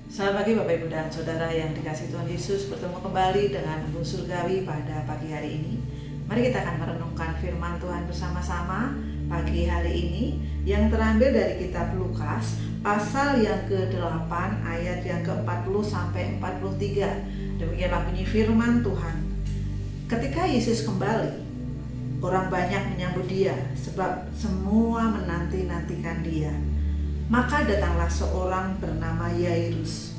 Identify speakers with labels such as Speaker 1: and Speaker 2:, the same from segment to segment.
Speaker 1: Selamat pagi Bapak Ibu dan Saudara yang dikasihi Tuhan Yesus. Bertemu kembali dengan Embun Surgawi pada pagi hari ini. Mari kita akan merenungkan firman Tuhan bersama-sama pagi hari ini yang terambil dari kitab Lukas pasal yang ke-8 ayat yang ke-40 sampai 43. Demikianlah bunyi firman Tuhan. Ketika Yesus kembali, orang banyak menyambut dia sebab semua menanti-nantikan dia. Maka datanglah seorang bernama Yairus.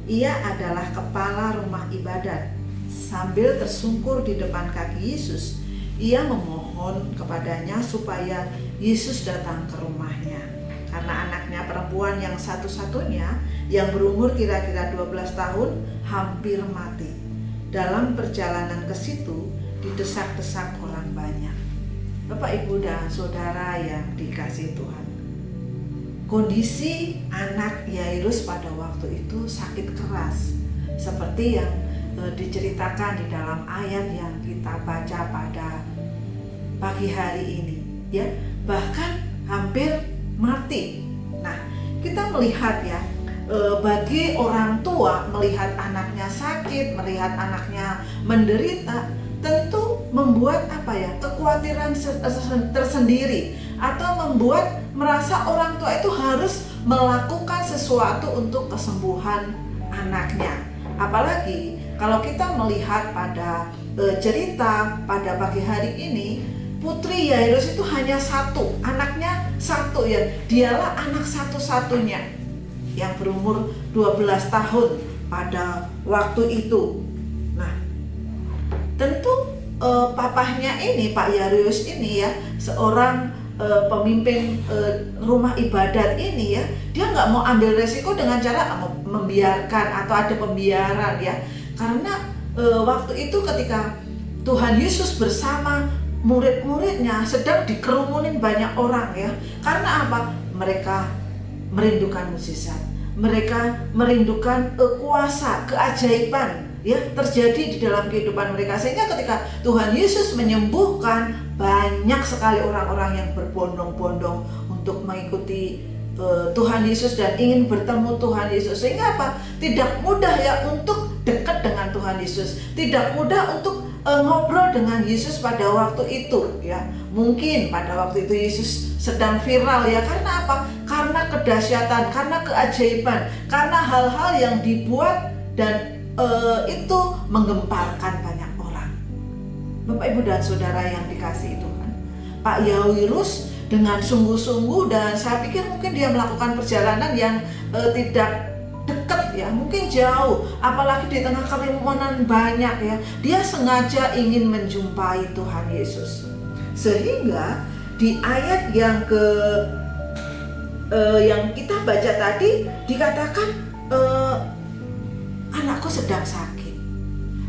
Speaker 1: Ia adalah kepala rumah ibadat. Sambil tersungkur di depan kaki Yesus, ia memohon kepadanya supaya Yesus datang ke rumahnya. Karena anaknya perempuan yang satu-satunya yang berumur kira-kira 12 tahun hampir mati. Dalam perjalanan ke situ didesak-desak orang banyak. Bapak, Ibu, dan Saudara yang dikasihi Tuhan, kondisi anak Yairus pada waktu itu sakit keras, seperti yang diceritakan di dalam ayat yang kita baca pada pagi hari ini, ya, bahkan hampir mati. Nah, kita melihat ya, bagi orang tua melihat anaknya sakit, melihat anaknya menderita, tentu membuat kekhawatiran tersendiri, atau membuat merasa orang tua itu harus melakukan sesuatu untuk kesembuhan anaknya. Apalagi kalau kita melihat pada cerita pada pagi hari ini, putri Yairus itu hanya satu, anaknya satu, ya, dialah anak satu-satunya yang berumur 12 tahun pada waktu itu. Nah, tentu papahnya ini, Pak Yairus ini, ya, seorang pemimpin rumah ibadat ini, ya, dia nggak mau ambil resiko dengan cara membiarkan atau ada pembiaran, ya, karena waktu itu ketika Tuhan Yesus bersama murid-muridnya sedang dikerumunin banyak orang, ya, karena apa? Mereka merindukan mukjizat, mereka merindukan kuasa, keajaiban, ya, terjadi di dalam kehidupan mereka, sehingga ketika Tuhan Yesus menyembuhkan, banyak sekali orang-orang yang berbondong-bondong untuk mengikuti Tuhan Yesus dan ingin bertemu Tuhan Yesus. Sehingga apa? Tidak mudah, ya, untuk dekat dengan Tuhan Yesus, tidak mudah untuk ngobrol dengan Yesus pada waktu itu, ya. Mungkin pada waktu itu Yesus sedang viral, ya, karena apa? Karena kedahsyatan, karena keajaiban, karena hal-hal yang dibuat dan itu menggemparkan banyak orang. Bapak, Ibu, dan Saudara yang dikasihi Tuhan, Pak Yairus dengan sungguh-sungguh, dan saya pikir mungkin dia melakukan perjalanan yang tidak dekat, ya, mungkin jauh, apalagi di tengah kerumunan banyak, ya, dia sengaja ingin menjumpai Tuhan Yesus. Sehingga di ayat yang yang kita baca tadi dikatakan, anakku sedang sakit,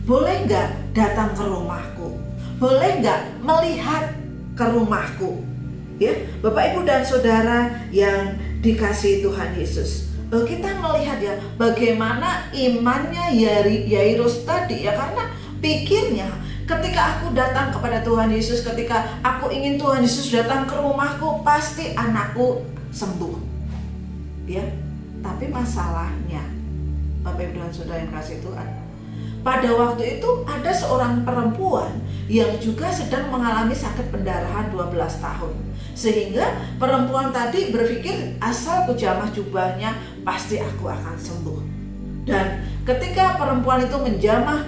Speaker 1: boleh nggak datang ke rumahku? Boleh nggak melihat ke rumahku? Ya, Bapak, Ibu, dan Saudara yang dikasihi Tuhan Yesus, kita melihat, ya, bagaimana imannya Yairus tadi, ya, karena pikirnya ketika aku datang kepada Tuhan Yesus, ketika aku ingin Tuhan Yesus datang ke rumahku, pasti anakku sembuh, ya. Tapi masalahnya, Bapak, Ibu, dan Saudara yang kasih Tuhan, pada waktu itu ada seorang perempuan yang juga sedang mengalami sakit pendarahan 12 tahun. Sehingga perempuan tadi berpikir, asal ku jamah jubahnya pasti aku akan sembuh. Dan ketika perempuan itu menjamah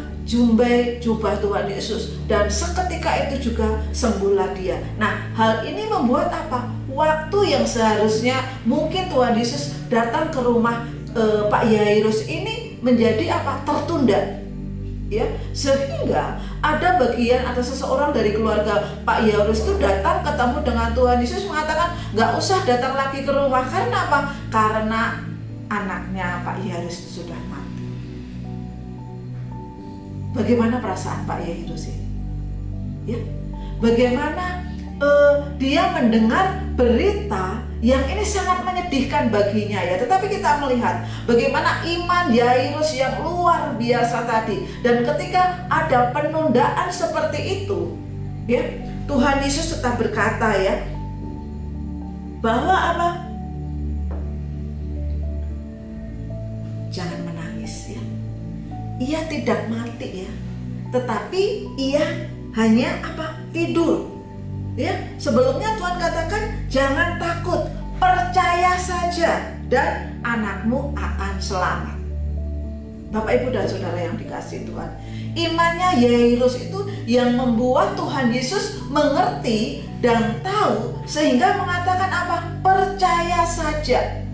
Speaker 1: jubah Tuhan Yesus, dan seketika itu juga sembuhlah dia. Nah, hal ini membuat apa? Waktu yang seharusnya mungkin Tuhan Yesus datang ke rumah Pak Yairus ini menjadi apa? Tertunda, ya, sehingga ada bagian atau seseorang dari keluarga Pak Yairus itu datang ketemu dengan Tuhan Yesus, mengatakan nggak usah datang lagi ke rumah. Karena apa? Karena anaknya Pak Yairus itu sudah mati. Bagaimana perasaan Pak Yairus ini? Ya, bagaimana dia mendengar berita yang ini sangat menyedihkan baginya, ya. Tetapi kita melihat bagaimana iman Yairus yang luar biasa tadi. Dan ketika ada penundaan seperti itu, ya, Tuhan Yesus tetap berkata, ya, bahwa apa? Jangan ia tidak mati ya, tetapi ia hanya tidur. Ya, sebelumnya Tuhan katakan jangan takut, percaya saja dan anakmu akan selamat. Bapak, Ibu, dan Saudara yang dikasihi Tuhan, imannya Yairus itu yang membuat Tuhan Yesus mengerti dan tahu sehingga mengatakan percaya saja.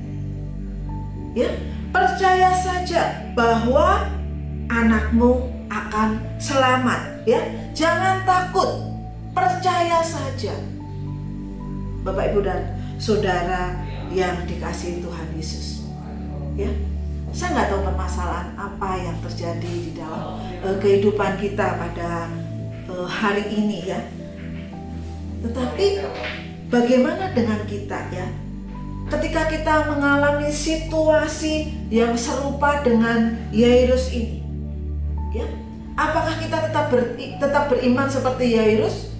Speaker 1: Ya, percaya saja bahwa anakmu akan selamat. Ya, jangan takut, percaya saja. Bapak, Ibu, dan Saudara yang dikasihi Tuhan Yesus. Ya, saya nggak tahu permasalahan apa yang terjadi di dalam kehidupan kita pada hari ini ya. Tetapi bagaimana dengan kita ya? Ketika kita mengalami situasi yang serupa dengan Yairus ini, ya, apakah kita tetap beriman seperti Yairus?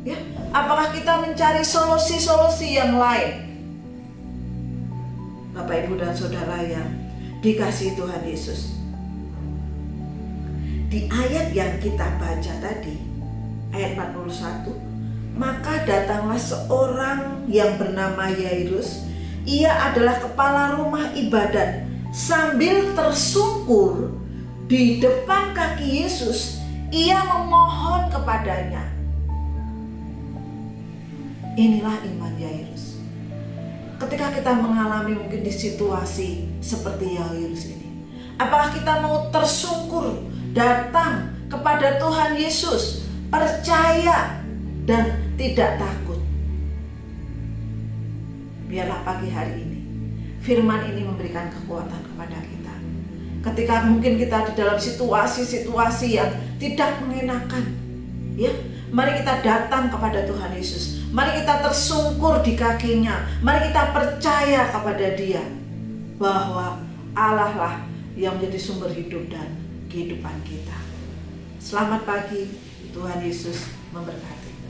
Speaker 1: Ya, apakah kita mencari solusi-solusi yang lain? Bapak, Ibu, dan Saudara yang dikasihi Tuhan Yesus, di ayat yang kita baca tadi, ayat 41, maka datanglah seorang yang bernama Yairus. Ia adalah kepala rumah ibadat. Sambil tersungkur di depan kaki Yesus, ia memohon kepadanya. Inilah iman Yairus. Ketika kita mengalami mungkin di situasi seperti Yairus ini, apakah kita mau tersungkur datang kepada Tuhan Yesus, percaya dan tidak takut? Biarlah pagi hari ini firman ini memberikan kekuatan kepada kita. Ketika mungkin kita di dalam situasi-situasi yang tidak mengenakan, ya, mari kita datang kepada Tuhan Yesus. Mari kita tersungkur di kakinya. Mari kita percaya kepada Dia bahwa Allah lah yang menjadi sumber hidup dan kehidupan kita. Selamat pagi, Tuhan Yesus memberkati.